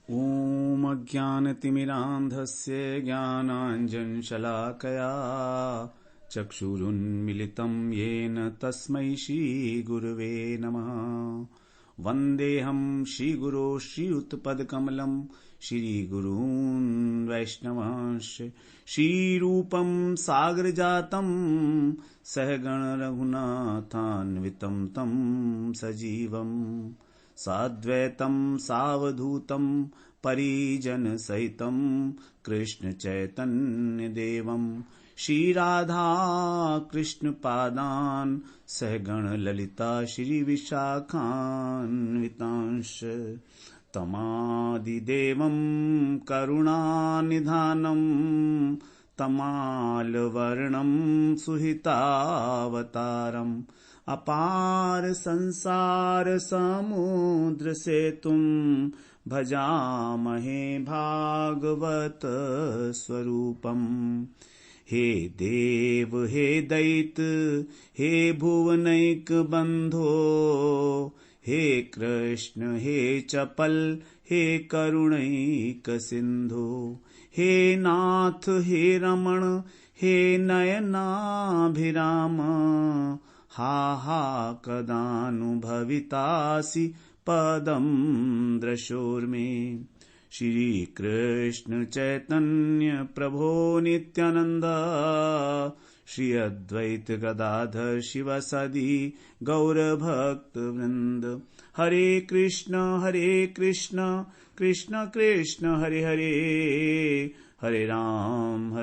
ॐ अज्ञानतिमिरान्धस्य ज्ञानाञ्जनशलाकया चक्षुरुन्मिलितं येन तस्मै श्रीगुरवे नमः। वन्देऽहं श्रीगुरो श्रीयुतपदकमलं श्रीगुरून् वैष्णवांश्च श्रीरूपं सागरजातं सहगण रघुनाथान्वितं तं सजीवम् साद्वैतं सावधूतं परिजनसहितं कृष्णचैतन्यदेवं श्रीराधा कृष्णपादान् सहगण ललिता श्रीविशाखान्वितांश्च तमादिदेवं करुणानिधानं तमालवर्णं सुहितावतारम् अपार संसार समुद्र सेतुं भजामहे भागवत स्वरूपम्। हे देव हे दैत हे भुवनैक बंधो हे कृष्ण हे चपल हे करुणैक सिंधु हे नाथ हे रमण हे नयनाभिराम हा हा कदानुभवितासि पदं दृशोर्मे। श्री कृष्ण चैतन्य प्रभो नित्यानंद श्री अद्वैत गदाधर शिवसदि गौर भक्त वृंद। हरे कृष्ण कृष्ण कृष्ण हरे हरे हरे राम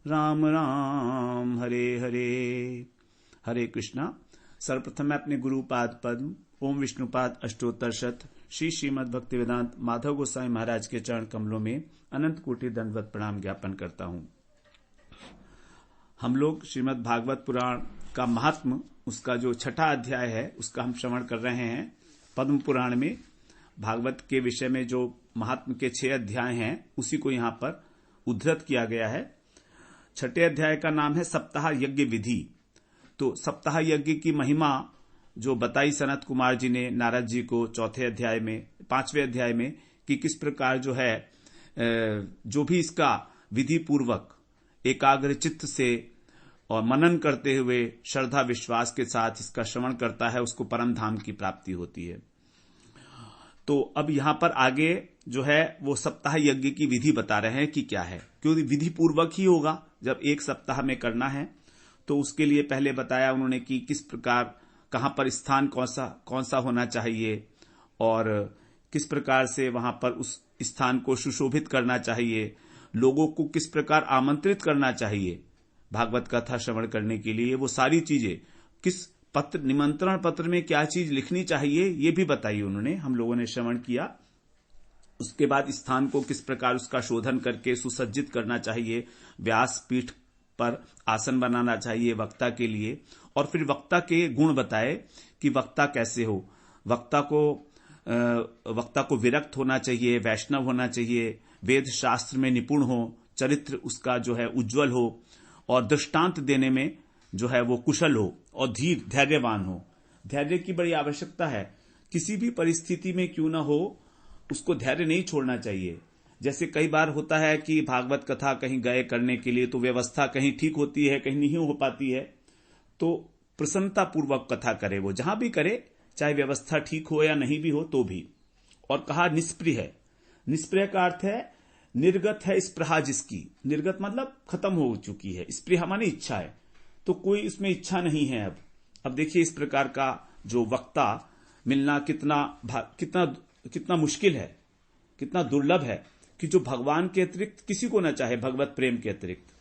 राम राम हरे हरे। हरे कृष्णा। सर्वप्रथम मैं अपने गुरुपाद पद्म ओम विष्णुपाद अष्टोत्तर शत श्री श्रीमद् भक्तिवेदांत माधव गोसाई महाराज के चरण कमलों में अनंत कोटि दंडवत प्रणाम ज्ञापन करता हूं। हम लोग श्रीमद् भागवत पुराण का महात्म, उसका जो छठा अध्याय है उसका हम श्रवण कर रहे हैं। पद्म पुराण में भागवत के विषय में जो महात्म के 6 अध्याय हैं उसी को यहाँ पर उद्धृत किया गया है। छठे अध्याय का नाम है सप्ताह यज्ञ विधि। तो सप्ताह यज्ञ की महिमा जो बताई सनत कुमार जी ने नारद जी को चौथे अध्याय में, 5वें अध्याय में, कि किस प्रकार जो है जो भी इसका विधि पूर्वक एकाग्र चित्त से और मनन करते हुए श्रद्धा विश्वास के साथ इसका श्रवण करता है उसको परम धाम की प्राप्ति होती है। तो अब यहां पर आगे जो है वो सप्ताह यज्ञ की विधि बता रहे हैं कि क्या है, क्योंकि विधि पूर्वक ही होगा जब एक सप्ताह में करना है। तो उसके लिए पहले बताया उन्होंने कि किस प्रकार कहां पर स्थान कौन सा होना चाहिए और किस प्रकार से वहां पर उस स्थान को सुशोभित करना चाहिए, लोगों को किस प्रकार आमंत्रित करना चाहिए भागवत कथा श्रवण करने के लिए, वो सारी चीजें किस पत्र, निमंत्रण पत्र में क्या चीज लिखनी चाहिए ये भी बताई उन्होंने। हम लोगों ने श्रवण किया। उसके बाद स्थान को किस प्रकार उसका शोधन करके सुसज्जित करना चाहिए, व्यास पीठ पर आसन बनाना चाहिए वक्ता के लिए, और फिर वक्ता के गुण बताए कि वक्ता कैसे हो। वक्ता को विरक्त होना चाहिए, वैष्णव होना चाहिए, वेद शास्त्र में निपुण हो, चरित्र उसका जो है उज्जवल हो और दृष्टांत देने में जो है वो कुशल हो और धैर्यवान हो। धैर्य की बड़ी आवश्यकता है। किसी भी परिस्थिति में क्यों ना हो उसको धैर्य नहीं छोड़ना चाहिए। जैसे कई बार होता है कि भागवत कथा कहीं गए करने के लिए तो व्यवस्था कहीं ठीक होती है, कहीं नहीं हो पाती है, तो प्रसन्नता पूर्वक कथा करे, वो जहां भी करे, चाहे व्यवस्था ठीक हो या नहीं भी हो तो भी। और कहा निष्प्रिय है। निष्प्रिय का अर्थ है निर्गत है स्पृहा जिसकी। निर्गत मतलब खत्म हो चुकी है, स्पृहा माने इच्छा है, तो कोई इसमें इच्छा नहीं है। अब देखिए इस प्रकार का जो वक्ता मिलना कितना मुश्किल है, कितना दुर्लभ है कि जो भगवान के अतिरिक्त किसी को न चाहे, भगवत प्रेम के अतिरिक्त।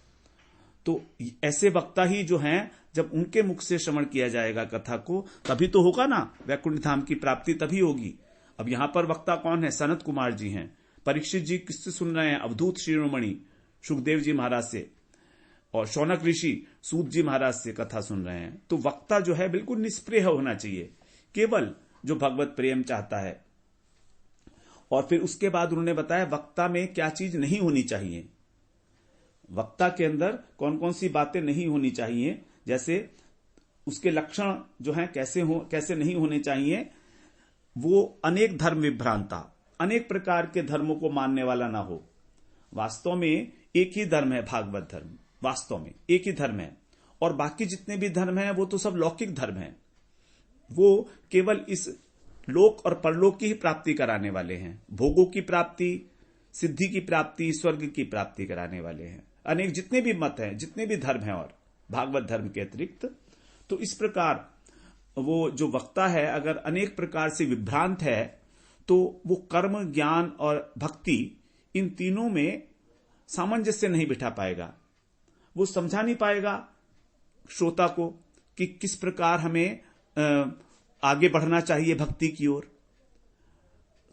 तो ऐसे वक्ता ही जो हैं, जब उनके मुख से श्रवण किया जाएगा कथा को तभी तो होगा ना वैकुंठ धाम की प्राप्ति, तभी होगी। अब यहां पर वक्ता कौन है? सनत कुमार जी हैं। परीक्षित जी किससे सुन रहे हैं? अवधूत शिरोमणि सुखदेव जी महाराज से, और शौनक ऋषि सूत जी महाराज से कथा सुन रहे हैं। तो वक्ता जो है बिल्कुल निष्प्रिय होना चाहिए, केवल जो भगवत प्रेम चाहता है। और फिर उसके बाद उन्होंने बताया वक्ता में क्या चीज नहीं होनी चाहिए, वक्ता के अंदर कौन कौन सी बातें नहीं होनी चाहिए, जैसे उसके लक्षण जो हैं कैसे नहीं होने चाहिए। वो अनेक धर्म विभ्रांता, अनेक प्रकार के धर्मों को मानने वाला ना हो। वास्तव में एक ही धर्म है भागवत धर्म, वास्तव में एक ही धर्म है। और बाकी जितने भी धर्म हैं वो तो सब लौकिक धर्म हैं, वो केवल इस लोक और परलोक की ही प्राप्ति कराने वाले हैं, भोगों की प्राप्ति, सिद्धि की प्राप्ति, स्वर्ग की प्राप्ति कराने वाले हैं। अनेक जितने भी मत हैं, जितने भी धर्म हैं और भागवत धर्म के अतिरिक्त। तो इस प्रकार वो जो वक्ता है अगर अनेक प्रकार से विभ्रांत है तो वो कर्म, ज्ञान और भक्ति इन तीनों में सामंजस्य नहीं बिठा पाएगा। वो समझा नहीं पाएगा श्रोता को कि किस प्रकार हमें आगे बढ़ना चाहिए भक्ति की ओर।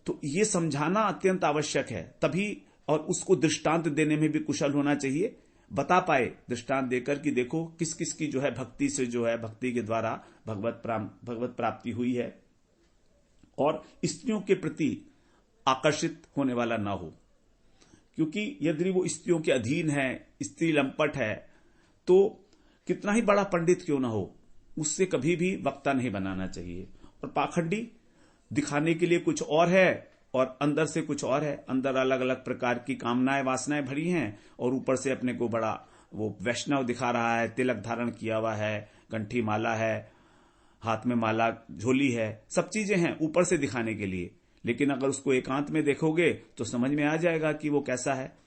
तो ये समझाना अत्यंत आवश्यक है तभी, और उसको दृष्टांत देने में भी कुशल होना चाहिए, बता पाए दृष्टांत देकर कि देखो किस किस की जो है भक्ति से जो है भक्ति के द्वारा भगवत प्राप्ति हुई है, और स्त्रियों के प्रति आकर्षित होने वाला ना हो। क्योंकि यदि वो स्त्रियों के अधीन है, स्त्री लंपट है, तो कितना ही बड़ा पंडित क्यों ना हो, उससे कभी भी वक्ता नहीं बनाना चाहिए। और पाखंडी दिखाने के लिए कुछ और है और अंदर से कुछ और है। अंदर अलग अलग प्रकार की कामनाएं, वासनाएं भरी हैं और ऊपर से अपने को बड़ा वो वैष्णव दिखा रहा है, तिलक धारण किया हुआ है, कंठी माला है, हाथ में माला, झोली है, सब चीजें हैं ऊपर से दिखाने के लिए। लेकिन अगर उसको एकांत में देखोगे तो समझ में आ जाएगा कि वो कैसा है।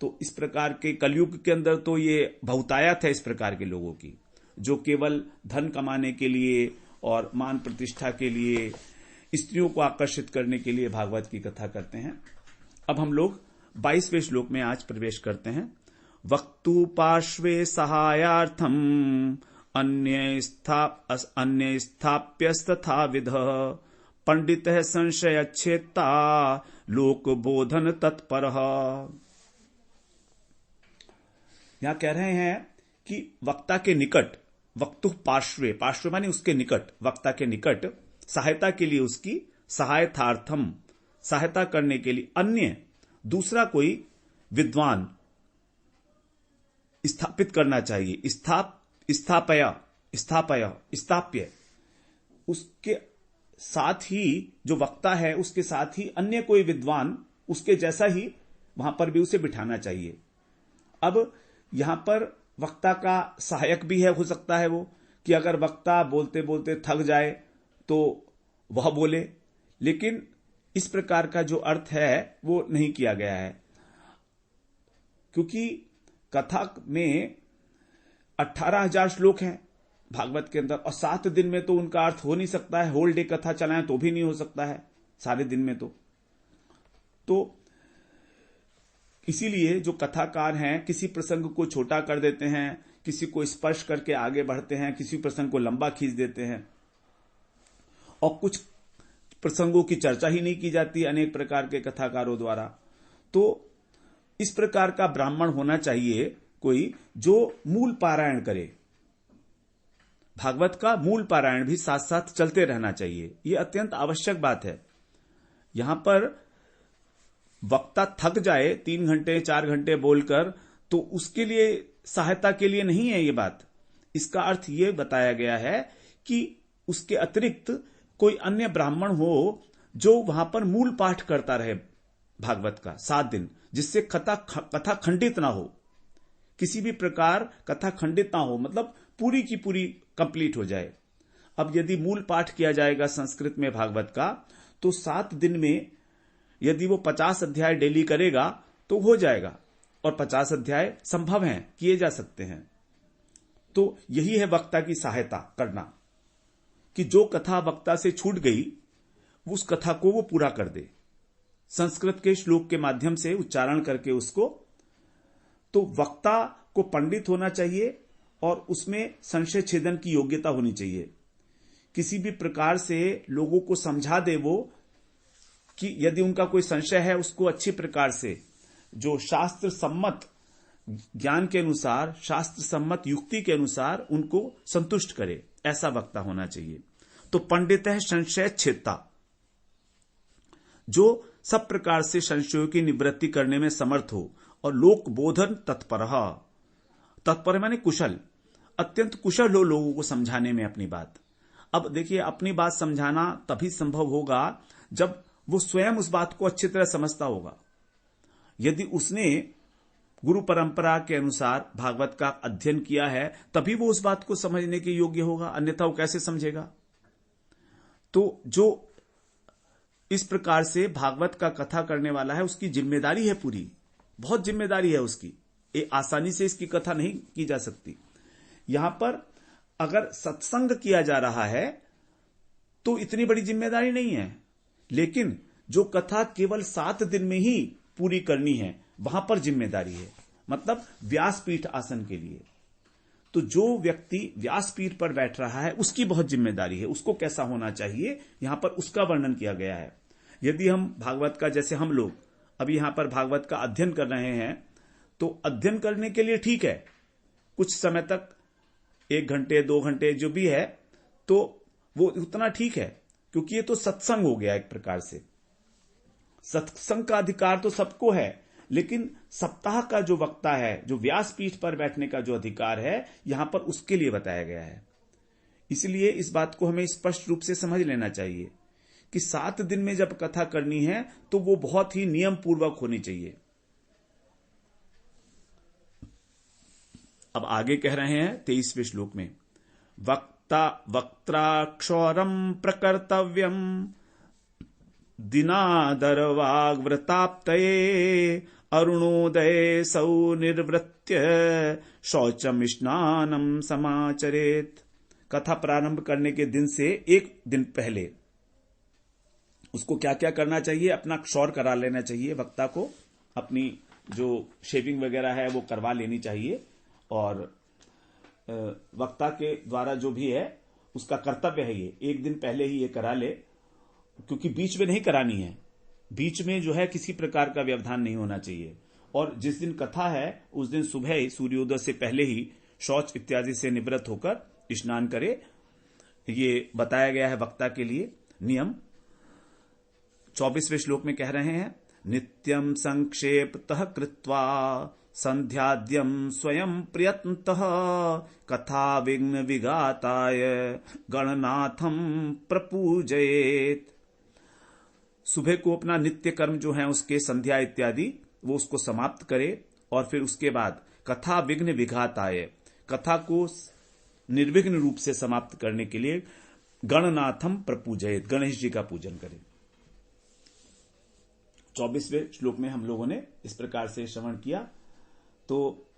तो इस प्रकार के कलयुग के अंदर तो ये बहुतायत है इस प्रकार के लोगों की, जो केवल धन कमाने के लिए और मान प्रतिष्ठा के लिए, स्त्रियों को आकर्षित करने के लिए भागवत की कथा करते हैं। अब हम लोग 22वें श्लोक में आज प्रवेश करते हैं। वक्तु पार्श्वे सहायार्थम अन्य स्थाप्यस्तथा विधः पंडितः संशयच्छेत्ता लोक बोधन तत्परः। यहां कह रहे हैं कि वक्ता के निकट, वक्तु पार्श्वे, पार्श्वे माने उसके निकट, वक्ता के निकट सहायता के लिए, उसकी सहायतार्थम, सहायता करने के लिए अन्य दूसरा कोई विद्वान स्थापित करना चाहिए। स्थाप्य उसके साथ ही जो वक्ता है उसके साथ ही अन्य कोई विद्वान उसके जैसा ही वहां पर भी उसे बिठाना चाहिए। अब यहां पर वक्ता का सहायक भी है, हो सकता है वो कि अगर वक्ता बोलते बोलते थक जाए तो वह बोले, लेकिन इस प्रकार का जो अर्थ है वो नहीं किया गया है। क्योंकि कथा में 18,000 श्लोक हैं भागवत के अंदर, और 7 दिन में तो उनका अर्थ हो नहीं सकता है। होल डे कथा चलाएं तो भी नहीं हो सकता है सारे दिन में। तो इसीलिए जो कथाकार हैं किसी प्रसंग को छोटा कर देते हैं, किसी को स्पर्श करके आगे बढ़ते हैं, किसी प्रसंग को लंबा खींच देते हैं, और कुछ प्रसंगों की चर्चा ही नहीं की जाती अनेक प्रकार के कथाकारों द्वारा। तो इस प्रकार का ब्राह्मण होना चाहिए कोई जो मूल पारायण करे। भागवत का मूल पारायण भी साथ साथ चलते रहना चाहिए, यह अत्यंत आवश्यक बात है। यहां पर वक्ता थक जाए 3 घंटे 4 घंटे बोलकर, तो उसके लिए सहायता के लिए नहीं है ये बात। इसका अर्थ ये बताया गया है कि उसके अतिरिक्त कोई अन्य ब्राह्मण हो जो वहां पर मूल पाठ करता रहे भागवत का 7 दिन, जिससे कथा खंडित ना हो, किसी भी प्रकार कथा खंडित ना हो, मतलब पूरी की पूरी कंप्लीट हो जाए। अब यदि मूल पाठ किया जाएगा संस्कृत में भागवत का, तो 7 दिन में यदि वो 50 अध्याय डेली करेगा तो हो जाएगा, और 50 अध्याय संभव हैं, किए जा सकते हैं। तो यही है वक्ता की सहायता करना, कि जो कथा वक्ता से छूट गई उस कथा को वो पूरा कर दे, संस्कृत के श्लोक के माध्यम से उच्चारण करके उसको। तो वक्ता को पंडित होना चाहिए और उसमें संशय छेदन की योग्यता होनी चाहिए। किसी भी प्रकार से लोगों को समझा दे वो, कि यदि उनका कोई संशय है उसको अच्छी प्रकार से जो शास्त्र सम्मत ज्ञान के अनुसार, शास्त्र सम्मत युक्ति के अनुसार उनको संतुष्ट करे, ऐसा वक्ता होना चाहिए। तो पंडित है संशय छेदता, जो सब प्रकार से संशयों की निवृत्ति करने में समर्थ हो, और लोक बोधन तत्पर माने कुशल, अत्यंत कुशल हो लोगों को समझाने में अपनी बात। अब देखिए, अपनी बात समझाना तभी संभव होगा जब वो स्वयं उस बात को अच्छी तरह समझता होगा। यदि उसने गुरु परंपरा के अनुसार भागवत का अध्ययन किया है तभी वो उस बात को समझने के योग्य होगा, अन्यथा वो कैसे समझेगा। तो जो इस प्रकार से भागवत का कथा करने वाला है उसकी जिम्मेदारी है, पूरी बहुत जिम्मेदारी है उसकी। आसानी से इसकी कथा नहीं की जा सकती। यहां पर अगर सत्संग किया जा रहा है तो इतनी बड़ी जिम्मेदारी नहीं है, लेकिन जो कथा केवल 7 दिन में ही पूरी करनी है वहां पर जिम्मेदारी है, मतलब व्यासपीठ आसन के लिए। तो जो व्यक्ति व्यासपीठ पर बैठ रहा है उसकी बहुत जिम्मेदारी है, उसको कैसा होना चाहिए यहां पर उसका वर्णन किया गया है। यदि हम भागवत का, जैसे हम लोग अभी यहां पर भागवत का अध्ययन कर रहे हैं, तो अध्ययन करने के लिए ठीक है, कुछ समय तक 1 घंटे 2 घंटे जो भी है तो वो उतना ठीक है, क्योंकि ये तो सत्संग हो गया। एक प्रकार से सत्संग का अधिकार तो सबको है, लेकिन सप्ताह का जो वक्ता है, जो व्यासपीठ पर बैठने का जो अधिकार है, यहां पर उसके लिए बताया गया है। इसलिए इस बात को हमें स्पष्ट रूप से समझ लेना चाहिए कि 7 दिन में जब कथा करनी है तो वो बहुत ही नियम पूर्वक होनी चाहिए। अब आगे कह रहे हैं 23वें श्लोक में, वक्त्राक्षरम प्रकर्तव्यम दिनादरवाग्व्रताप्तये अरुणोदये सौ निर्वृत्य शौचम स्नानम समाचरेत। कथा प्रारंभ करने के दिन से 1 दिन पहले उसको क्या क्या करना चाहिए? अपना क्षौर करा लेना चाहिए, वक्ता को अपनी जो शेविंग वगैरह है वो करवा लेनी चाहिए, और वक्ता के द्वारा जो भी है उसका कर्तव्य है ये 1 दिन पहले ही ये करा ले, क्योंकि बीच में नहीं करानी है। बीच में जो है किसी प्रकार का व्यवधान नहीं होना चाहिए। और जिस दिन कथा है उस दिन सुबह ही सूर्योदय से पहले ही शौच इत्यादि से निवृत्त होकर स्नान करे, ये बताया गया है वक्ता के लिए नियम। 24वें श्लोक में कह रहे हैं, नित्यम संक्षेपतः कृत्वा संध्याद्यम स्वयं प्रयत्नतः कथा विघ्न विघाताय गणनाथम प्रपूजयेत। सुबह को अपना नित्य कर्म जो है उसके संध्या इत्यादि वो उसको समाप्त करे, और फिर उसके बाद कथा विघ्न विघाताय, कथा को निर्विघ्न रूप से समाप्त करने के लिए गणनाथम प्रपूजयेत, गणेश जी का पूजन करे। 24वें श्लोक में हम लोगों ने इस प्रकार से श्रवण किया। तो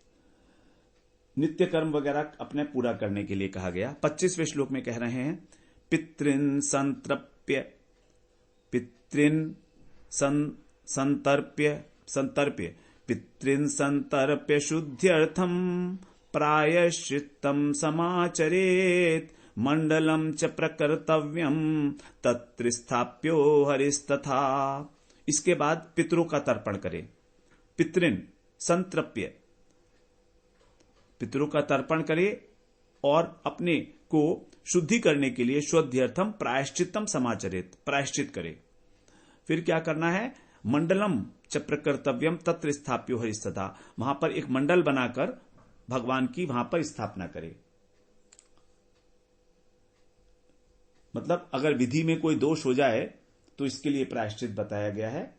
नित्य कर्म वगैरह अपने पूरा करने के लिए कहा गया। 25वें श्लोक में कह रहे हैं, पितृन संतर्प्य पितृन संतर्प्य शुद्ध्यर्थम प्रायश्चित्तम समाचरेत मंडलम च प्रकर्तव्यम तत्र स्थाप्यो हरिस्तथा। इसके बाद पितरों का तर्पण करें। पितृन संतर्प्य, पितरों का तर्पण करे और अपने को शुद्धि करने के लिए शुद्ध्यर्थम प्रायश्चित्तम समाचरित, प्रायश्चित करे। फिर क्या करना है? मंडलम च प्रकर्तव्यम तत्र स्थाप्यो हरिस्तथा, वहां पर एक मंडल बनाकर भगवान की वहां पर स्थापना करे। मतलब अगर विधि में कोई दोष हो जाए तो इसके लिए प्रायश्चित बताया गया है।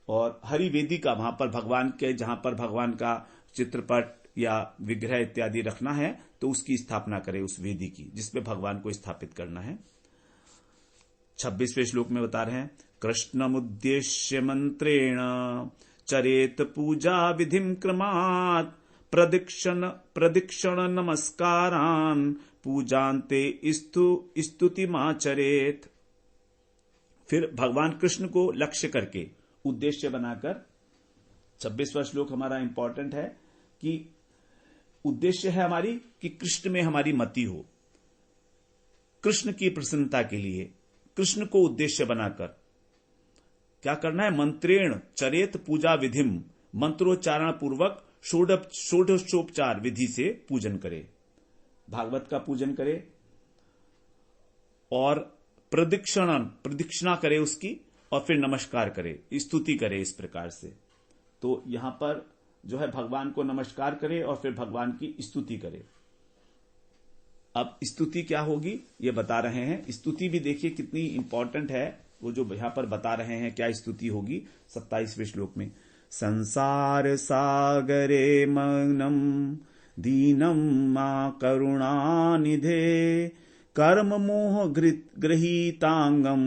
और हरि वेदी का, वहां पर भगवान के, जहां पर भगवान का चित्रपट या विग्रह इत्यादि रखना है तो उसकी स्थापना करे, उस वेदी की जिसपे भगवान को स्थापित करना है। 26वें श्लोक में बता रहे हैं, कृष्णमुद्देश्य मंत्रेण चरेत पूजा विधिम क्रमात् प्रदक्षिण नमस्कारान पूजान्ते स्तुतिमाचरेत। फिर भगवान कृष्ण को लक्ष्य करके, उद्देश्य बनाकर, 26वां श्लोक हमारा इंपॉर्टेंट है कि उद्देश्य है हमारी कि कृष्ण में हमारी मति हो, कृष्ण की प्रसन्नता के लिए कृष्ण को उद्देश्य बनाकर क्या करना है? मंत्रेण चरेत पूजा विधिम, मंत्रोच्चारण पूर्वक षोडशोपचार विधि से पूजन करे, भागवत का पूजन करे, और प्रदक्षिणा करे उसकी, और फिर नमस्कार करे, स्तुति करे इस प्रकार से। तो यहां पर जो है भगवान को नमस्कार करे और फिर भगवान की स्तुति करे। अब स्तुति क्या होगी ये बता रहे हैं। स्तुति भी देखिए कितनी इंपॉर्टेंट है, वो जो यहां पर बता रहे हैं क्या स्तुति होगी 27वें श्लोक में। संसार सागरे मग्नम दीनम मां करुणानिधे कर्म मोह गृहीतांगम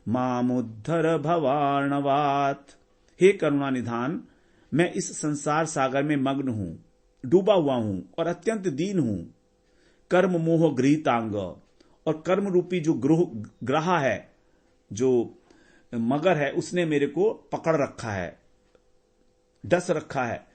मामुद्धर भवार्णवात्। हे करुणा निधान, मैं इस संसार सागर में मग्न हूं, डूबा हुआ हूं और अत्यंत दीन हूं। कर्म मोह गृहीतांग, और कर्म रूपी जो ग्रह है, जो मगर है, उसने मेरे को पकड़ रखा है, डस रखा है।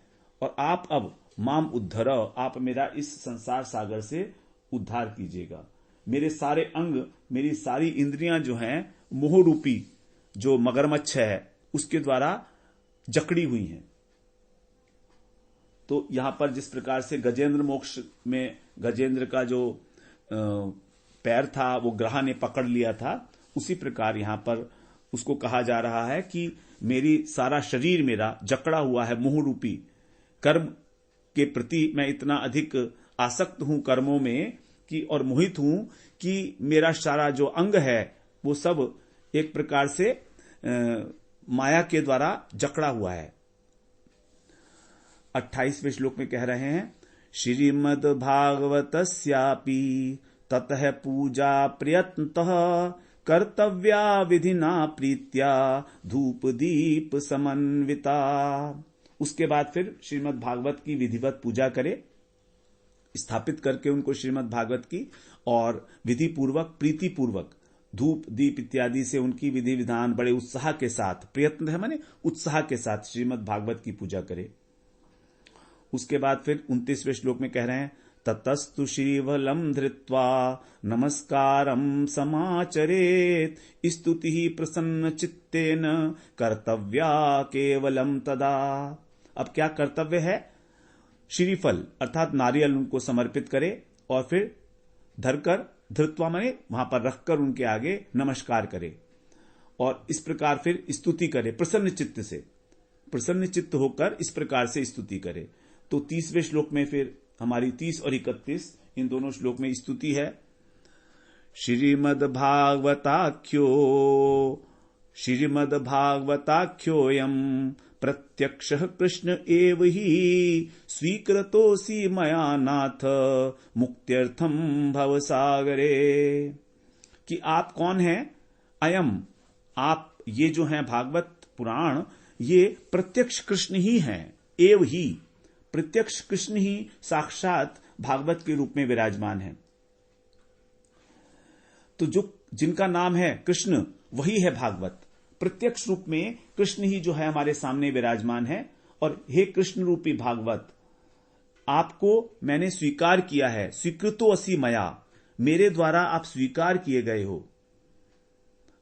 और आप अब माम उद्धर, आप मेरा इस संसार सागर से उद्धार कीजिएगा। मेरे सारे अंग, मेरी सारी इंद्रियां जो हैं, मोह रूपी जो मगरमच्छ है उसके द्वारा जकड़ी हुई हैं। तो यहां पर जिस प्रकार से गजेंद्र मोक्ष में गजेंद्र का जो पैर था वो ग्रह ने पकड़ लिया था, उसी प्रकार यहां पर उसको कहा जा रहा है कि मेरी सारा शरीर मेरा जकड़ा हुआ है मोह रूपी कर्म के प्रति। मैं इतना अधिक आसक्त हूं कर्मों में कि और मोहित हूं कि मेरा सारा जो अंग है वो सब एक प्रकार से माया के द्वारा जकड़ा हुआ है। 28वें श्लोक में कह रहे हैं, श्रीमद् भागवतस्यापि ततः पूजा प्रयत्नतः कर्तव्या विधिना प्रीत्या धूप दीप समन्विता। उसके बाद फिर श्रीमद् भागवत की विधिवत पूजा करे, स्थापित करके उनको श्रीमद् भागवत की, और विधि पूर्वक प्रीति पूर्वक धूप दीप इत्यादि से उनकी विधि विधान बड़े उत्साह के साथ, प्रयत्न है माने उत्साह के साथ श्रीमद् भागवत की पूजा करे। उसके बाद फिर 29वें श्लोक में कह रहे हैं, ततस्तु श्रीवलम धृत्वा नमस्कारम समाचरेत स्तुति प्रसन्न चित्तेन कर्तव्या केवलम तदा। अब क्या कर्तव्य है? श्रीफल अर्थात नारियल उनको समर्पित करे और फिर धरकर, धृत्वा माने वहां पर रखकर उनके आगे नमस्कार करे और इस प्रकार फिर स्तुति करे प्रसन्न चित्त से, प्रसन्न चित्त होकर इस प्रकार से स्तुति करे। तो 30वें श्लोक में फिर हमारी 30 और 31 इन दोनों श्लोक में स्तुति है। श्रीमद्भागवताख्योऽयं प्रत्यक्षः कृष्ण एव हि स्वीकृतोऽसि मया नाथ मुक्त्यर्थम भवसागरे। कि आप कौन हैं? अयम, आप ये जो हैं भागवत पुराण, ये प्रत्यक्ष कृष्ण ही हैं। एव ही, प्रत्यक्ष कृष्ण ही साक्षात भागवत के रूप में विराजमान है। तो जो जिनका नाम है कृष्ण, वही है भागवत। प्रत्यक्ष रूप में कृष्ण ही जो है हमारे सामने विराजमान है। और हे कृष्ण रूपी भागवत, आपको मैंने स्वीकार किया है। स्वीकृतो असि मया, मेरे द्वारा आप स्वीकार किए गए हो।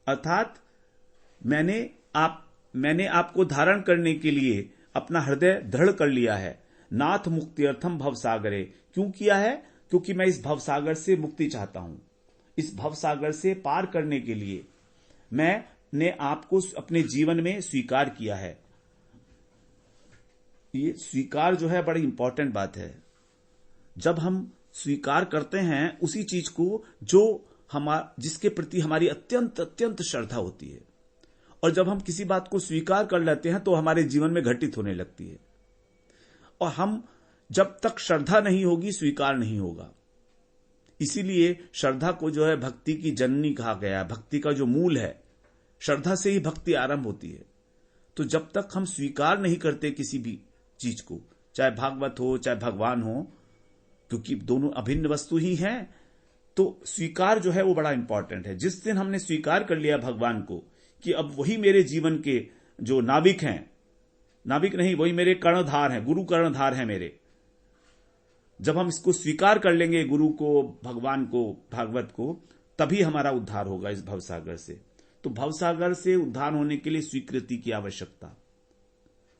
अर्थात मैंने आपको धारण करने के लिए अपना हृदय दृढ़ कर लिया है। नाथ मुक्त्यर्थम भवसागरे, क्यों किया है? क्योंकि मैं इस भवसागर से मुक्ति चाहता हूं। इस भवसागर से पार करने के लिए मैंने आपको अपने जीवन में स्वीकार किया है। ये स्वीकार जो है बड़ी इंपॉर्टेंट बात है। जब हम स्वीकार करते हैं उसी चीज को जो जिसके प्रति हमारी अत्यंत अत्यंत श्रद्धा होती है, और जब हम किसी बात को स्वीकार कर लेते हैं तो हमारे जीवन में घटित होने लगती है। और हम जब तक श्रद्धा नहीं होगी, स्वीकार नहीं होगा। इसीलिए श्रद्धा को जो है भक्ति की जननी कहा गया। भक्ति का जो मूल है, श्रद्धा से ही भक्ति आरंभ होती है। तो जब तक हम स्वीकार नहीं करते किसी भी चीज को, चाहे भागवत हो चाहे भगवान हो, क्योंकि दोनों अभिन्न वस्तु ही हैं, तो स्वीकार जो है वो बड़ा इंपॉर्टेंट है। जिस दिन हमने स्वीकार कर लिया भगवान को कि अब वही मेरे जीवन के जो नाविक हैं, नाविक नहीं, वही मेरे कर्णधार हैं, गुरु कर्णधार हैं मेरे। जब हम इसको स्वीकार कर लेंगे, गुरु को, भगवान को, भागवत को, तभी हमारा उद्धार होगा इस भवसागर से। तो भवसागर से उद्धार होने के लिए स्वीकृति की आवश्यकता,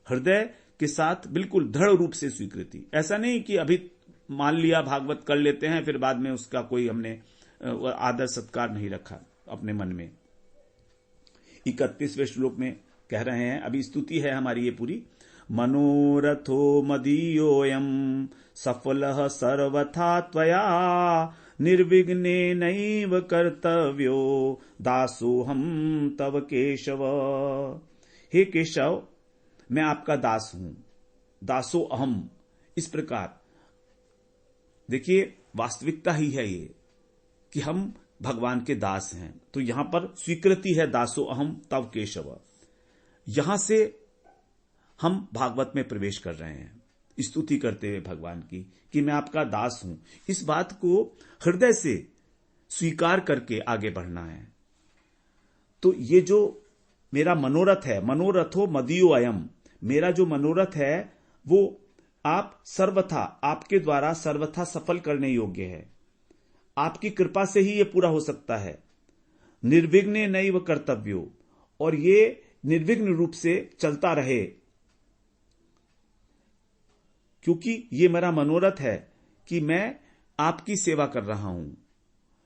हृदय के साथ बिल्कुल दृढ़ रूप से स्वीकृति। ऐसा नहीं कि अभी मान लिया भागवत कर लेते हैं, फिर बाद में उसका कोई हमने आदर सत्कार नहीं रखा अपने मन में। 31वें श्लोक में कह रहे हैं, अभी स्तुति है हमारी ये पूरी। मनोरथो मदीयोऽयं सफलः सर्वथा त्वया निर्विघ्नेनैव कर्तव्यो दासोऽहं तव केशव। हे केशव, मैं आपका दास हूं, दासो अहम। इस प्रकार देखिए, वास्तविकता ही है ये कि हम भगवान के दास हैं। तो यहां पर स्वीकृति है दासो अहम तव केशव। यहां से हम भागवत में प्रवेश कर रहे हैं, स्तुति करते हुए भगवान की कि मैं आपका दास हूं। इस बात को हृदय से स्वीकार करके आगे बढ़ना है। तो ये जो मेरा मनोरथ है, मनोरथो मदीयो अयम, मेरा जो मनोरथ है वो आप सर्वथा, आपके द्वारा सर्वथा सफल करने योग्य है। आपकी कृपा से ही ये पूरा हो सकता है। निर्विघ्ने नैव कर्तव्यो, और ये निर्विघ्न रूप से चलता रहे, क्योंकि ये मेरा मनोरथ है कि मैं आपकी सेवा कर रहा हूं।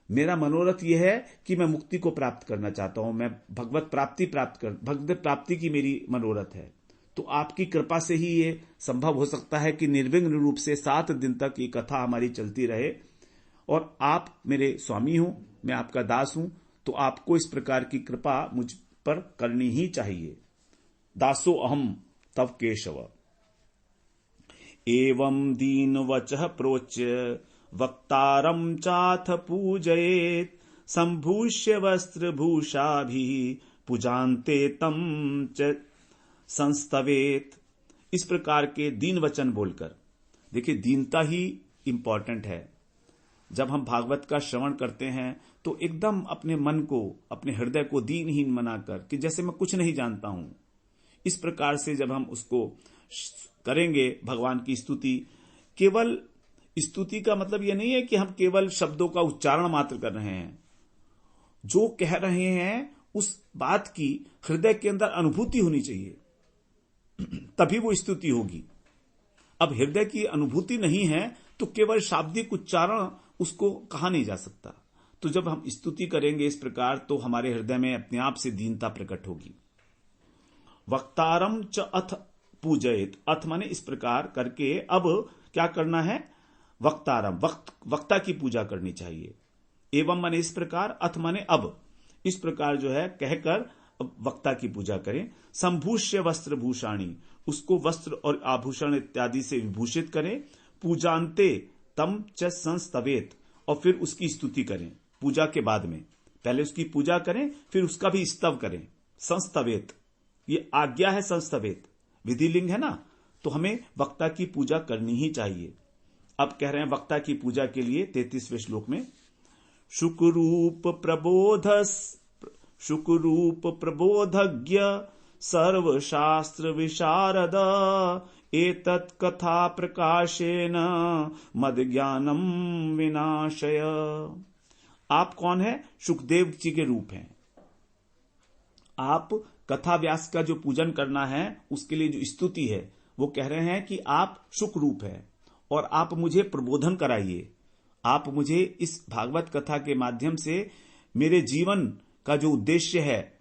मेरा मनोरथ यह है कि मैं मुक्ति को प्राप्त करना चाहता हूं, मैं भगवत प्राप्ति की मेरी मनोरथ है। तो आपकी कृपा से ही ये संभव हो सकता है कि निर्विघ्न रूप से 7 दिन तक ये कथा हमारी चलती रहे। और आप मेरे स्वामी हो, मैं आपका दास हूं, तो आपको इस प्रकार की कृपा मुझ पर करनी ही चाहिए। दासो अहम तव केशव। एवं दीन वचः प्रोच्य वक्तारं चाथ पूजयेत् संभूष्य वस्त्रभूषाभिः पूजान्ते तं च संस्तवेत। इस प्रकार के दीन वचन बोलकर, देखिए दीनता ही इंपॉर्टेंट है। जब हम भागवत का श्रवण करते हैं तो एकदम अपने मन को, अपने हृदय को दीनहीन बनाकर कि जैसे मैं कुछ नहीं जानता हूं, इस प्रकार से जब हम उसको करेंगे भगवान की स्तुति, केवल स्तुति का मतलब यह नहीं है कि हम केवल शब्दों का उच्चारण मात्र कर रहे हैं। जो कह रहे हैं उस बात की हृदय के अंदर अनुभूति होनी चाहिए, तभी वो स्तुति होगी। अब हृदय की अनुभूति नहीं है तो केवल शाब्दिक उच्चारण उसको कहा नहीं जा सकता। तो जब हम स्तुति करेंगे इस प्रकार, तो हमारे हृदय में अपने आप से दीनता प्रकट होगी। वक्तारम च अथ पूजयेत, अथ माने इस प्रकार करके अब क्या करना है, वक्तारम, वक्ता की पूजा करनी चाहिए। एवं माने इस प्रकार, अथ माने अब, इस प्रकार जो है कहकर वक्ता की पूजा करें। संभूष्य वस्त्र भूषाणी, उसको वस्त्र और आभूषण इत्यादि से विभूषित करें। पूजान्ते तम च संस्तवेत, और फिर उसकी स्तुति करें पूजा के बाद में। पहले उसकी पूजा करें, फिर उसका भी स्तव करें। संस्तवेत, ये आज्ञा है, संस्तवेत विधिलिंग है ना, तो हमें वक्ता की पूजा करनी ही चाहिए। अब कह रहे हैं वक्ता की पूजा के लिए 33वें श्लोक में, शुकरूप प्रबोधज्ञ सर्वशास्त्र विशारद एतत् कथा प्रकाशेन मद ज्ञानम विनाशय। आप कौन है? सुखदेव जी के रूप हैं। आप कथा व्यास का जो पूजन करना है उसके लिए जो स्तुति है वो कह रहे हैं कि आप सुख रूप है और आप मुझे प्रबोधन कराइए। आप मुझे इस भागवत कथा के माध्यम से मेरे जीवन का जो उद्देश्य है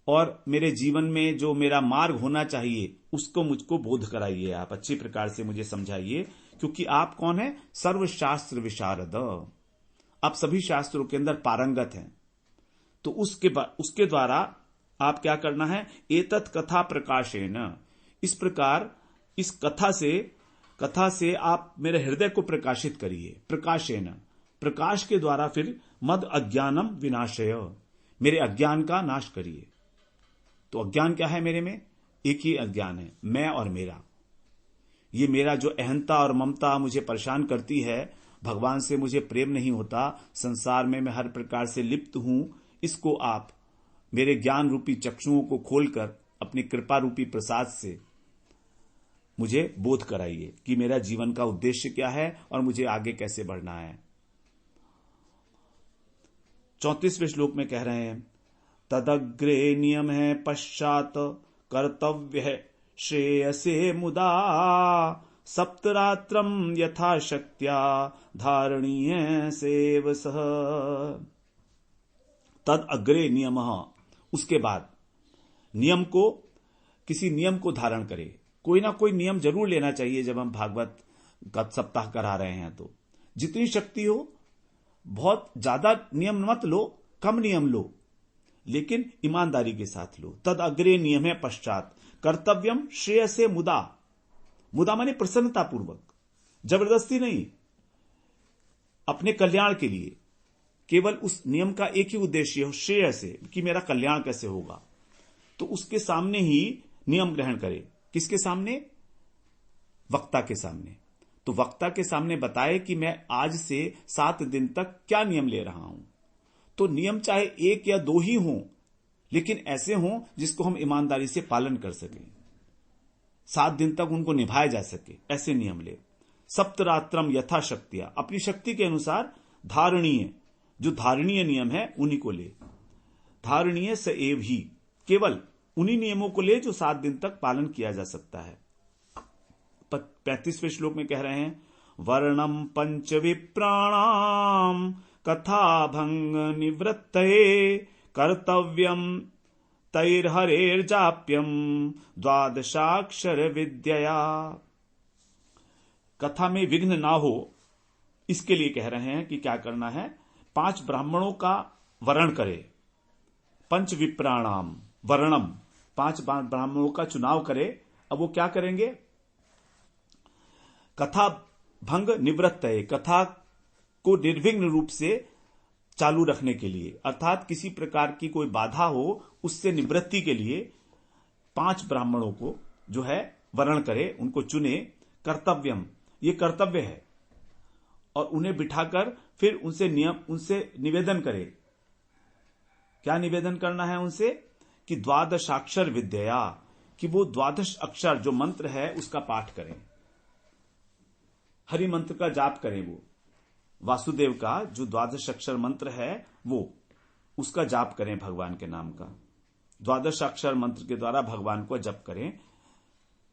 और मेरे जीवन में जो मेरा मार्ग होना चाहिए उसको मुझको बोध कराइए। आप अच्छी प्रकार से मुझे समझाइए, क्योंकि आप कौन है? सर्वशास्त्र विशारद, आप सभी शास्त्रों के अंदर पारंगत हैं। तो उसके द्वारा आप क्या करना है? एतत् कथा प्रकाशेन, इस प्रकार इस कथा से आप मेरे हृदय को प्रकाशित करिए। प्रकाशेन, प्रकाश के द्वारा फिर मद अज्ञानम विनाशय, मेरे अज्ञान का नाश करिए। तो अज्ञान क्या है मेरे में? एक ही अज्ञान है, मैं और मेरा। ये मेरा जो अहंता और ममता मुझे परेशान करती है, भगवान से मुझे प्रेम नहीं होता, संसार में मैं हर प्रकार से लिप्त हूं, इसको आप मेरे ज्ञान रूपी चक्षुओं को खोलकर अपनी कृपा रूपी प्रसाद से मुझे बोध कराइए कि मेरा जीवन का उद्देश्य क्या है और मुझे आगे कैसे बढ़ना है। 34वें श्लोक में कह रहे हैं, तदग्रे नियम है पश्चात कर्तव्य है श्रेयसे मुदा सप्तरात्रम यथाशक्त्या धारणीय सेव सह। तद अग्रे नियम, उसके बाद नियम को, किसी नियम को धारण करे। कोई ना कोई नियम जरूर लेना चाहिए जब हम भागवत का सप्ताह करा रहे हैं। तो जितनी शक्ति हो बहुत ज्यादा नियम मत लो, कम नियम लो, लेकिन ईमानदारी के साथ लो। तद अग्रे नियम है पश्चात कर्तव्यम श्रेयसे मुदा, मुदा माने प्रसन्नतापूर्वक, जबरदस्ती नहीं, अपने कल्याण के लिए। केवल उस नियम का एक ही उद्देश्य हो, श्रेय से, कि मेरा कल्याण कैसे होगा, तो उसके सामने ही नियम ग्रहण करे। किसके सामने? वक्ता के सामने। तो वक्ता के सामने बताए कि मैं आज से 7 दिन तक क्या नियम ले रहा हूं। तो नियम चाहे 1 या 2 ही हों, लेकिन ऐसे हों जिसको हम ईमानदारी से पालन कर सकें, 7 दिन तक उनको निभाया जा सके, ऐसे नियम ले। सप्तरात्रम यथाशक्तिया, अपनी शक्ति के अनुसार धारणीय, जो धारणीय नियम है उन्हीं को ले। धारणीय स एव ही, केवल उन्हीं नियमों को ले जो 7 दिन तक पालन किया जा सकता है। 35वें श्लोक में कह रहे हैं, वर्णम पंच विप्राणाम कथा भंग निवृत्तये कर्तव्यम तैर्हरेर्जाप्यम द्वादशाक्षर विद्यया। कथा में विघ्न ना हो, इसके लिए कह रहे हैं कि क्या करना है। 5 ब्राह्मणों का वर्ण करे, पंच विप्राणाम वर्णम, 5 ब्राह्मणों का चुनाव करे। अब वो क्या करेंगे? कथा भंग निवृत्त है, कथा को निर्विघ्न रूप से चालू रखने के लिए, अर्थात किसी प्रकार की कोई बाधा हो उससे निवृत्ति के लिए 5 ब्राह्मणों को जो है वर्ण करे, उनको चुने। कर्तव्यम, ये कर्तव्य है, और उन्हें बिठाकर फिर उनसे निवेदन करे। क्या निवेदन करना है उनसे? कि द्वादशाक्षर विद्या, कि वो 12 अक्षर जो मंत्र है उसका पाठ करें, हरि मंत्र का जाप करें। वो वासुदेव का जो 12 अक्षर मंत्र है वो उसका जाप करें, भगवान के नाम का 12 अक्षर मंत्र के द्वारा भगवान को जप करें।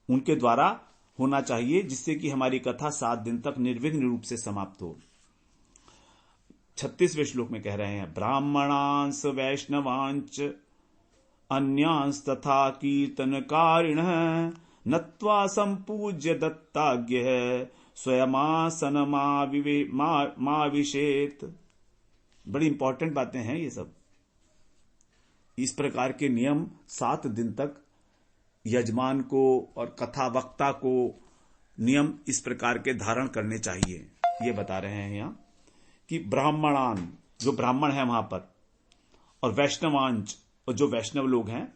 उनके द्वारा होना चाहिए, जिससे कि हमारी कथा 7 दिन तक निर्विघ्न रूप से समाप्त हो। 36वें श्लोक में कह रहे हैं, ब्राह्मणांस वैष्णवांच अन्यांस तथा कीर्तनकारिण नत्वा संपूज्य दत्ताज्ञ स्वयमासन माविशेत। बड़ी इंपॉर्टेंट बातें हैं ये सब। इस प्रकार के नियम 7 दिन तक यजमान को और कथा वक्ता को नियम इस प्रकार के धारण करने चाहिए। ये बता रहे हैं यहां कि ब्राह्मणान, जो ब्राह्मण है वहां पर, और वैष्णवांच, और जो वैष्णव लोग हैं,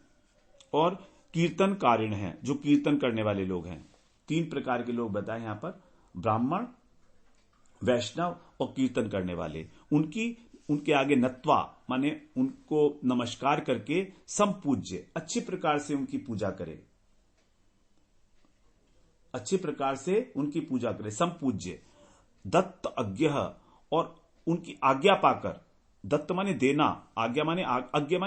और कीर्तनकारिण हैं, जो कीर्तन करने वाले लोग हैं। 3 प्रकार के लोग बताए यहां पर, ब्राह्मण, वैष्णव और कीर्तन करने वाले। उनके आगे नत्वा माने उनको नमस्कार करके संपूज्य, अच्छी प्रकार से उनकी पूजा करे, अच्छी प्रकार से उनकी पूजा करे, संपूज्य। दत्त अज्ञ, और उनकी आज्ञा पाकर, दत्त माने देना, आज्ञा माने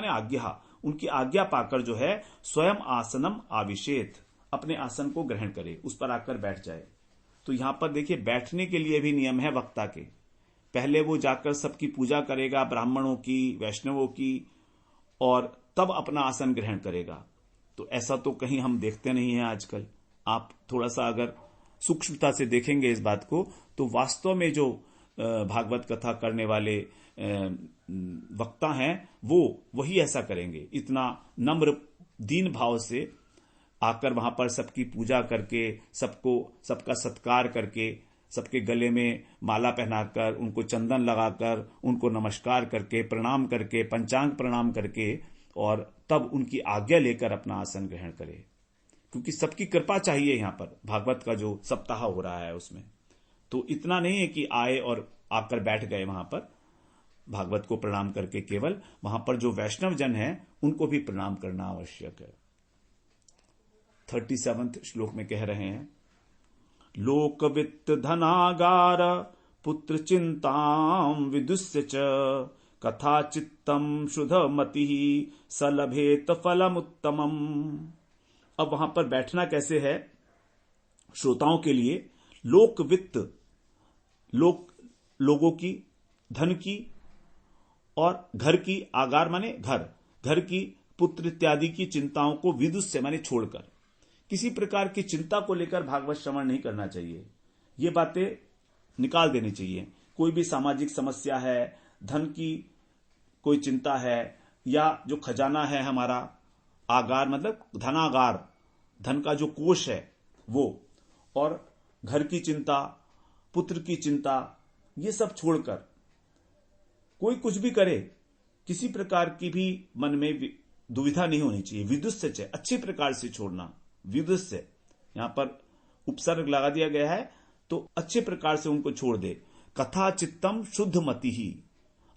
आज्ञा, उनकी आज्ञा पाकर जो है स्वयं आसनम आविशेत, अपने आसन को ग्रहण करे, उस पर आकर बैठ जाए। तो यहां पर देखिए, बैठने के लिए भी नियम है वक्ता के। पहले वो जाकर सबकी पूजा करेगा, ब्राह्मणों की, वैष्णवों की, और तब अपना आसन ग्रहण करेगा। तो ऐसा तो कहीं हम देखते नहीं है आजकल। आप थोड़ा सा अगर सूक्ष्मता से देखेंगे इस बात को, तो वास्तव में जो भागवत कथा करने वाले वक्ता हैं वो वही ऐसा करेंगे। इतना नम्र दीन भाव से आकर वहां पर सबकी पूजा करके, सबका सत्कार करके, सबके गले में माला पहनाकर, उनको चंदन लगाकर, उनको नमस्कार करके, प्रणाम करके, पंचांग प्रणाम करके, और तब उनकी आज्ञा लेकर अपना आसन ग्रहण करे। क्योंकि सबकी कृपा चाहिए यहां पर, भागवत का जो सप्ताह हो रहा है उसमें। तो इतना नहीं है कि आए और आकर बैठ गए वहां पर भागवत को प्रणाम करके, केवल वहां पर जो वैष्णव जन है उनको भी प्रणाम करना आवश्यक है। 37वें श्लोक में कह रहे हैं, लोक वित्त धनागार पुत्र चिंताम विदुष्य च कथा चित्तम शुद्ध मति सलभेत फलम उत्तमम। अब वहां पर बैठना कैसे है श्रोताओं के लिए? लोक वित्त, लोगों की, धन की, और घर की, आगार माने घर की, पुत्र इत्यादि की चिंताओं को विदुष्य माने छोड़कर, किसी प्रकार की चिंता को लेकर भागवत श्रवण नहीं करना चाहिए। ये बातें निकाल देनी चाहिए। कोई भी सामाजिक समस्या है, धन की कोई चिंता है, या जो खजाना है हमारा, आगार मतलब धनागार, धन का जो कोष है वो, और घर की चिंता, पुत्र की चिंता, ये सब छोड़कर कोई कुछ भी करे, किसी प्रकार की भी मन में दुविधा नहीं होनी चाहिए। विदुष्य अच्छे प्रकार से छोड़ना, विदुष्य यहां पर उपसर्ग लगा दिया गया है, तो अच्छे प्रकार से उनको छोड़ दे। कथा चित्तम शुद्ध मति ही,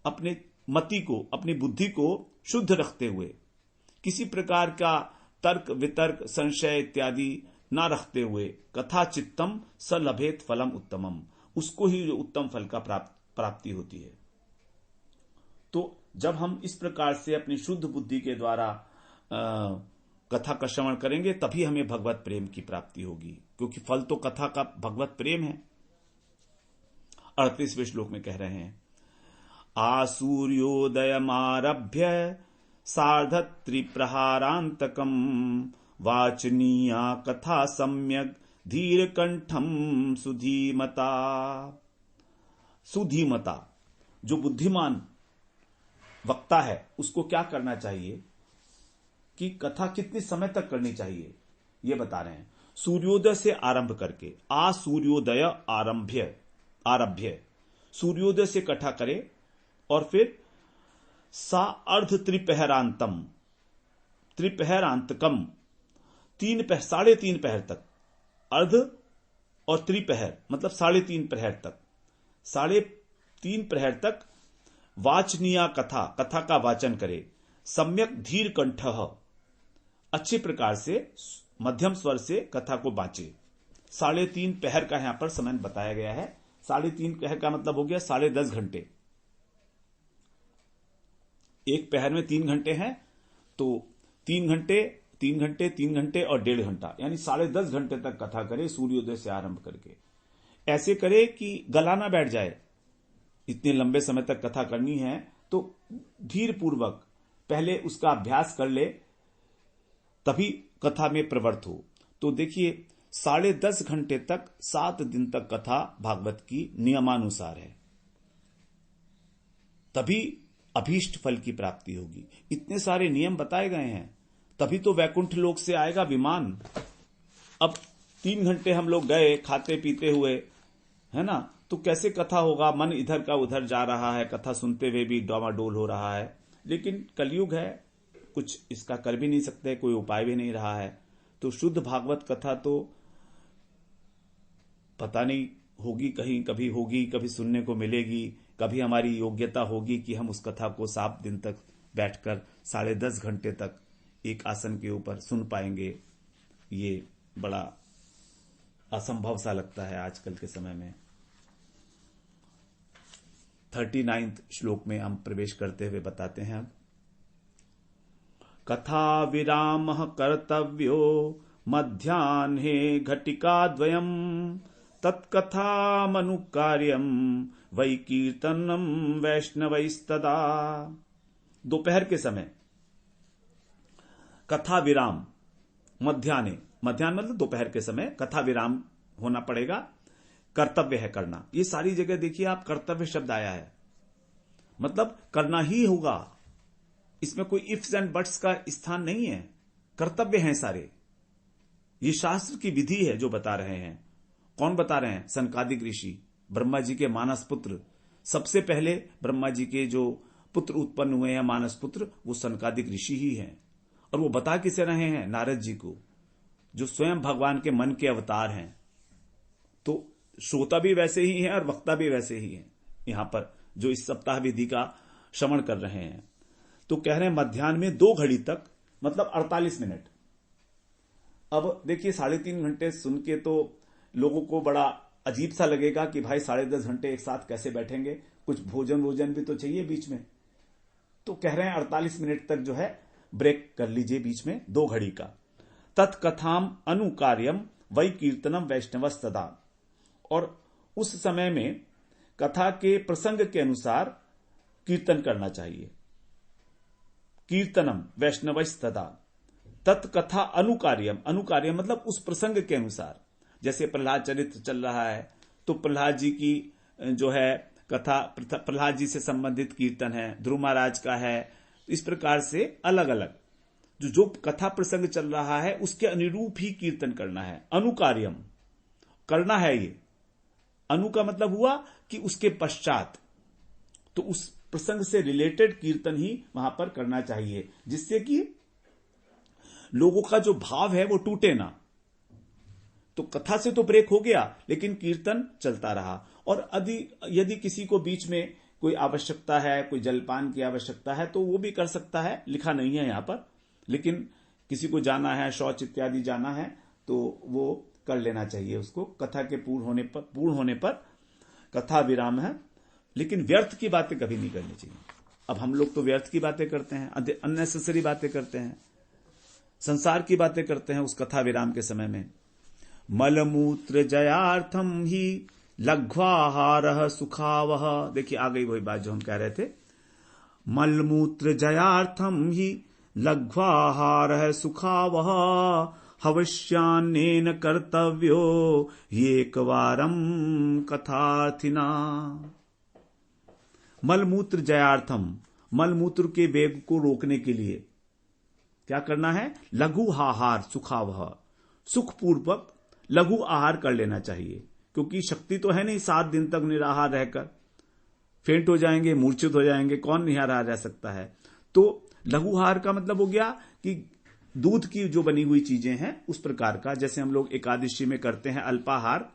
अपने मति को, अपनी बुद्धि को शुद्ध रखते हुए, किसी प्रकार का तर्क वितर्क संशय इत्यादि ना रखते हुए, कथा चित्तम स लभेत फलम उत्तमम, उसको ही जो उत्तम फल का प्राप्ति होती है। तो जब हम इस प्रकार से अपनी शुद्ध बुद्धि के द्वारा कथा का श्रवण करेंगे, तभी हमें भगवत प्रेम की प्राप्ति होगी, क्योंकि फल तो कथा का भगवत प्रेम है। 38वें श्लोक में कह रहे हैं, आसूर्योदयमारभ्य सार्धत्रिप्रहारांतकम वाचनीया कथा सम्यक धीरकंठम सुधीमता। सुधीमता, जो बुद्धिमान वक्ता है उसको क्या करना चाहिए, कि कथा कितने समय तक करनी चाहिए, ये बता रहे हैं। सूर्योदय से आरंभ करके, आ सूर्योदय आरभ्य, सूर्योदय से कथा करे, और फिर सा अर्ध त्रिपहरांतम, त्रिपहरांतकम, 3.5 पहर तक, अर्ध और त्रिपहर मतलब 3.5 पहर तक, 3.5 पहर तक वाचनीय कथा, कथा का वाचन करे, सम्यक धीर कंठ, अच्छे प्रकार से मध्यम स्वर से कथा को बांचे। 3.5 पहर का यहां पर समय बताया गया है। 3.5 पहर का मतलब हो गया 10.5 घंटे। एक पहर में 3 घंटे हैं, तो 3 घंटे 3 घंटे 3 घंटे और 1.5 घंटा, यानी 10.5 घंटे तक कथा करे, सूर्योदय से आरंभ करके। ऐसे करे कि गला ना बैठ जाए, इतने लंबे समय तक कथा करनी है तो धीर पूर्वक पहले उसका अभ्यास कर ले, तभी कथा में प्रवृत्त हो। तो देखिए 10.5 घंटे तक 7 दिन तक कथा भागवत की नियमानुसार है, तभी अभीष्ट फल की प्राप्ति होगी। इतने सारे नियम बताए गए हैं, तभी तो वैकुंठ लोक से आएगा विमान। अब 3 घंटे हम लोग गए खाते पीते हुए, है ना, तो कैसे कथा होगा? मन इधर का उधर जा रहा है, कथा सुनते हुए भी डोमाडोल हो रहा है। लेकिन कलयुग है, कुछ इसका कर भी नहीं सकते, कोई उपाय भी नहीं रहा है। तो शुद्ध भागवत कथा तो पता नहीं होगी, कहीं कभी होगी, कभी सुनने को मिलेगी, कभी हमारी योग्यता होगी कि हम उस कथा को 7 दिन तक बैठकर 10.5 घंटे तक एक आसन के ऊपर सुन पाएंगे। ये बड़ा असंभव सा लगता है आजकल के समय में। 39वें श्लोक में हम प्रवेश करते हुए बताते हैं, कथा विराम कर्तव्यो मध्याह्ने घटिकाद्वयम् तत्कथामनुकार्यम वै कीर्तनम वैष्णवैस्तदा। दोपहर के समय कथा विराम, मध्याह्न मतलब दोपहर के समय कथा विराम होना पड़ेगा, कर्तव्य है करना। ये सारी जगह देखिए आप कर्तव्य शब्द आया है, मतलब करना ही होगा, इसमें कोई इफ्स एंड बट्स का स्थान नहीं है, कर्तव्य हैं सारे। ये शास्त्र की विधि है जो बता रहे हैं। कौन बता रहे हैं? सनकादिक ऋषि, ब्रह्मा जी के मानस पुत्र। सबसे पहले ब्रह्मा जी के जो पुत्र उत्पन्न हुए हैं मानस पुत्र, वो सनकादिक ऋषि ही हैं। और वो बता किसे रहे हैं? नारद जी को, जो स्वयं भगवान के मन के अवतार हैं। तो श्रोता भी वैसे ही हैं और वक्ता भी वैसे ही हैं, यहां पर जो इस सप्ताह विधि का श्रवण कर रहे हैं। तो कह रहे हैं मध्याह्न में 2 घड़ी तक, मतलब 48 मिनट। अब देखिए 3.5 घंटे सुन के तो लोगों को बड़ा अजीब सा लगेगा कि भाई 10.5 घंटे एक साथ कैसे बैठेंगे, कुछ भोजन भी तो चाहिए बीच में। तो कह रहे हैं 48 मिनट तक जो है ब्रेक कर लीजिए बीच में 2 घड़ी का। तत्कथाम अनुकार्यम वै कीर्तनम वैष्णवस्तदा। और उस समय में कथा के प्रसंग के अनुसार कीर्तन करना चाहिए। कीर्तनम वैष्णवस्तदा। तत्कथा अनुकार्यम, अनुकार्यम मतलब उस प्रसंग के अनुसार। जैसे प्रहलाद चरित्र चल रहा है तो प्रहलाद जी की जो है कथा प्रहलाद जी से संबंधित कीर्तन है, ध्रुव महाराज का है। इस प्रकार से अलग अलग जो कथा प्रसंग चल रहा है उसके अनुरूप ही कीर्तन करना है। अनुकार्यम करना है। ये अनु का मतलब हुआ कि उसके पश्चात, तो उस प्रसंग से रिलेटेड कीर्तन ही वहां पर करना चाहिए, जिससे कि लोगों का जो भाव है वो टूटे ना। तो कथा से तो ब्रेक हो गया, लेकिन कीर्तन चलता रहा। और यदि किसी को बीच में कोई आवश्यकता है, कोई जलपान की आवश्यकता है, तो वो भी कर सकता है। लिखा नहीं है यहां पर, लेकिन किसी को जाना है, शौच इत्यादि जाना है, तो वो कर लेना चाहिए उसको। कथा के पूर्ण होने पर कथा विराम है, लेकिन व्यर्थ की बातें कभी नहीं करनी चाहिए। अब हम लोग तो व्यर्थ की बातें करते हैं, अननेसेसरी बातें करते हैं, संसार की बातें करते हैं उस कथा विराम के समय में। मलमूत्र जयार्थम ही लघ्वाहारः सुखावह। देखिए आ गई वही बात जो हम कह रहे थे। मलमूत्र जयार्थम ही लघ्वाहारः सुखावह हवश्यान्नेन कर्तव्यो एकवारं कथार्थिना। मलमूत्र जयार्थम, मलमूत्र के वेग को रोकने के लिए क्या करना है? लघु आहार सुखावह, सुखपूर्वक लघु आहार कर लेना चाहिए। क्योंकि शक्ति तो है नहीं 7 दिन तक निराहार रहकर, फेंट हो जाएंगे, मूर्छित हो जाएंगे, कौन निराहार रह सकता है। तो लघु आहार का मतलब हो गया कि दूध की जो बनी हुई चीजें हैं उस प्रकार का, जैसे हम लोग एकादशी में करते हैं अल्पाहार,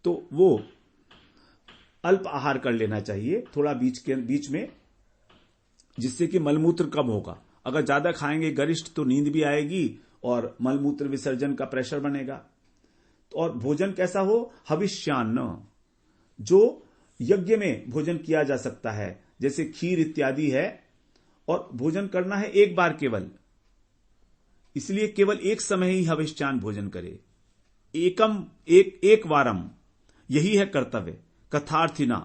तो वो अल्प आहार कर लेना चाहिए थोड़ा बीच में, जिससे कि मलमूत्र कम होगा। अगर ज्यादा खाएंगे गरिष्ठ तो नींद भी आएगी और मलमूत्र विसर्जन का प्रेशर बनेगा। और भोजन कैसा हो? हविष्यान्न, जो यज्ञ में भोजन किया जा सकता है, जैसे खीर इत्यादि है, और भोजन करना है एक बार केवल, इसलिए केवल एक समय ही हविष्यान्न भोजन करे। एक वारम, यही है कर्तव्य। कथार्थिना,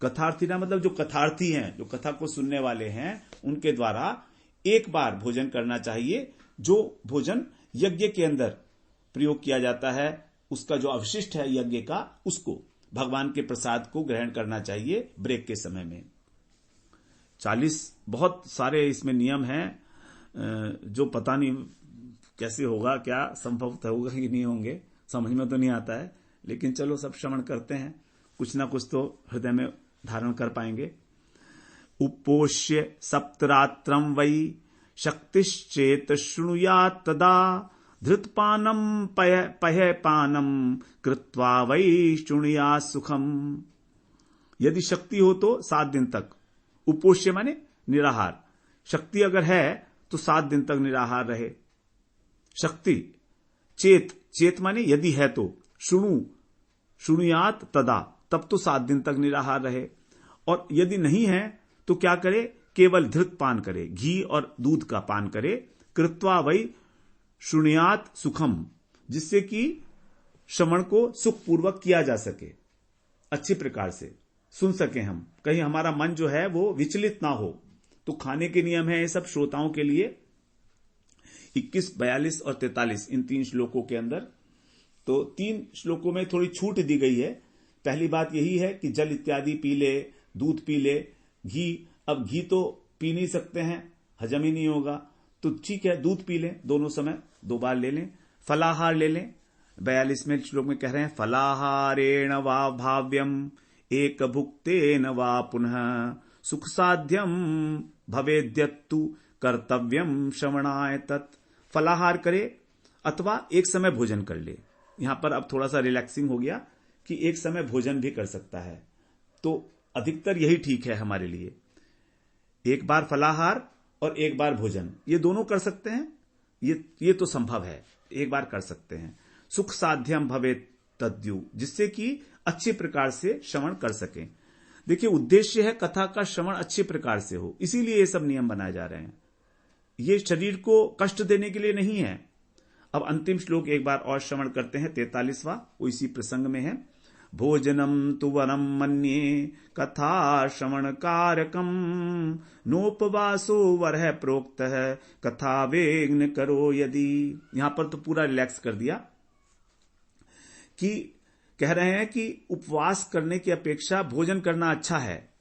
कथार्थिना मतलब जो कथार्थी हैं, जो कथा को सुनने वाले हैं, उनके द्वारा एक बार भोजन करना चाहिए। जो भोजन यज्ञ के अंदर प्रयोग किया जाता है, उसका जो अवशिष्ट है यज्ञ का, उसको भगवान के प्रसाद को ग्रहण करना चाहिए ब्रेक के समय में। 40 बहुत सारे इसमें नियम हैं जो पता नहीं कैसे होगा, क्या संभव होगा कि नहीं होंगे, समझ में तो नहीं आता है। लेकिन चलो सब श्रवण करते हैं, कुछ ना कुछ तो हृदय में धारण कर पाएंगे। उपोष्य सप्तरात्रम वै शक्तिश्चेत शृणुयात् तदा धृतपानम पयपानम कृत्वा वै शृणुयात् सुखम। यदि शक्ति हो तो 7 दिन तक, उपोष्य माने निराहार, शक्ति अगर है तो 7 दिन तक निराहार रहे। शक्ति चेत माने यदि है तो, शृणुयात् तदा, तब तो 7 दिन तक निराहार रहे। और यदि नहीं है तो क्या करे? केवल धृत पान करे, घी और दूध का पान करे। कृत्वा वै शृणुयात् सुखम, जिससे कि श्रवण को सुखपूर्वक किया जा सके, अच्छी प्रकार से सुन सके हम, कहीं हमारा मन जो है वो विचलित ना हो। तो खाने के नियम है ये सब श्रोताओं के लिए, 21, 42 और 43 इन 3 श्लोकों के अंदर। तो 3 श्लोकों में थोड़ी छूट दी गई है। पहली बात यही है कि जल इत्यादि पी ले, दूध पी ले, घी, अब घी तो पी नहीं सकते हैं, हजम ही नहीं होगा, तो ठीक है दूध पी लें, दोनों समय 2 बार ले लें। फलाहार ले लें, 42वें श्लोक में कह रहे हैं फलाहारेण वा भाव्यम एक भुक्तेन वा पुनः सुख साध्यम भवेद्यत्तु कर्तव्यम श्रवणाय तत्। फलाहार करे अथवा एक समय भोजन कर ले। यहां पर अब थोड़ा सा रिलैक्सिंग हो गया कि एक समय भोजन भी कर सकता है, तो अधिकतर यही ठीक है हमारे लिए। एक बार फलाहार और एक बार भोजन, ये दोनों कर सकते हैं, ये तो संभव है, एक बार कर सकते हैं। सुख साध्यम भवेत् तद्यु, जिससे कि अच्छे प्रकार से श्रवण कर सकें। देखिए उद्देश्य है कथा का श्रवण अच्छे प्रकार से हो, इसीलिए ये सब नियम बनाए जा रहे हैं। ये शरीर को कष्ट देने के लिए नहीं है। अब अंतिम श्लोक एक बार और श्रवण करते हैं, 43वां, वो इसी प्रसंग में है। भोजनम तु वरम मन्ये कथा श्रवण कारकम नोपवासो वरह प्रोक्त है कथा वेग्न करो यदि। यहां पर तो पूरा रिलैक्स कर दिया कि कह रहे हैं कि उपवास करने की अपेक्षा भोजन करना अच्छा है।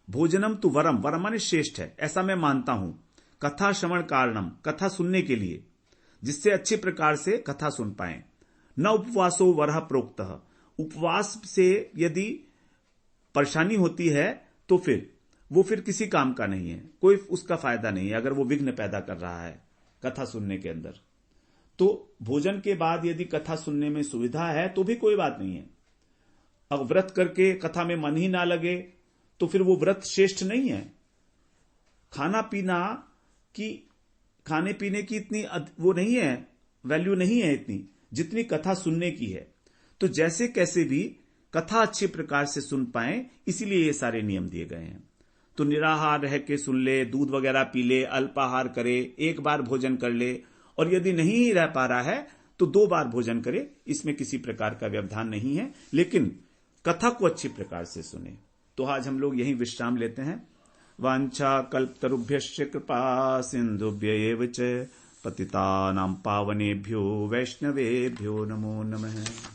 भोजनम तु वरम, वरम माने श्रेष्ठ है, ऐसा मैं मानता हूं। कथा श्रवण कारणम, कथा सुनने के लिए, जिससे अच्छी प्रकार से कथा सुन पाए। न उपवासो वरह प्रोक्तः, उपवास से यदि परेशानी होती है तो फिर किसी काम का नहीं है, कोई उसका फायदा नहीं है अगर वो विघ्न पैदा कर रहा है कथा सुनने के अंदर। तो भोजन के बाद यदि कथा सुनने में सुविधा है तो भी कोई बात नहीं है। अब व्रत करके कथा में मन ही ना लगे तो फिर वो व्रत श्रेष्ठ नहीं है। खाने पीने की इतनी वो नहीं है, वैल्यू नहीं है इतनी जितनी कथा सुनने की है। तो जैसे कैसे भी कथा अच्छी प्रकार से सुन पाए, इसीलिए ये सारे नियम दिए गए हैं। तो निराहार रह के सुन ले, दूध वगैरह पी ले, अल्पाहार करे, एक बार भोजन कर ले, और यदि नहीं रह पा रहा है तो 2 बार भोजन करे, इसमें किसी प्रकार का व्यवधान नहीं है, लेकिन कथा को अच्छी प्रकार से सुने। तो आज हम लोग यहीं विश्राम लेते हैं। वांछा कल्पतरुभ्यश्च कृपा सिंधुभ्य एव च पतितानां पावनेभ्यो वैष्णवेभ्यो नमो नमः।